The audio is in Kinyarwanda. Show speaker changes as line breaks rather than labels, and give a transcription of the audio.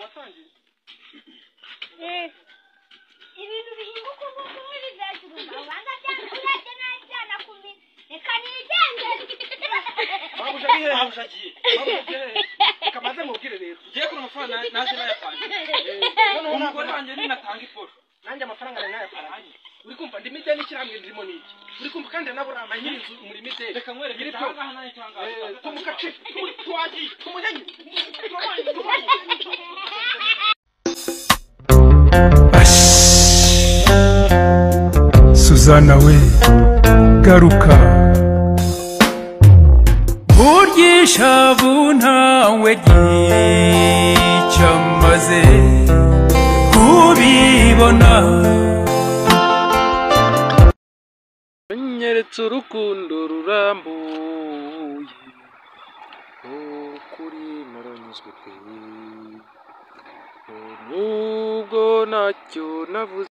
watangiye
ibintu bihinduka uko muri byajuruma wanga cyangwa najyana kumi reka nigendere
babujagiye reka maze mubwire rero ugiye kuri amafaranga naje nayapanga none umugore wanjye ni natanga iposho nanjye amafaranga nayapanga uri kumva ndi mideni kiramwe ndimo niki uri kumva kandi nabura nyiri inzu muri mideni reka nkwereke cyangwa hana cyangwa tumukace twagiye tumuhenye
Suzana we garuka burgishavu ntawe gicyamaze kubibona nyeretse urukundo rurambuye ukuri naranyuzwe pe nubwo nacyo navuze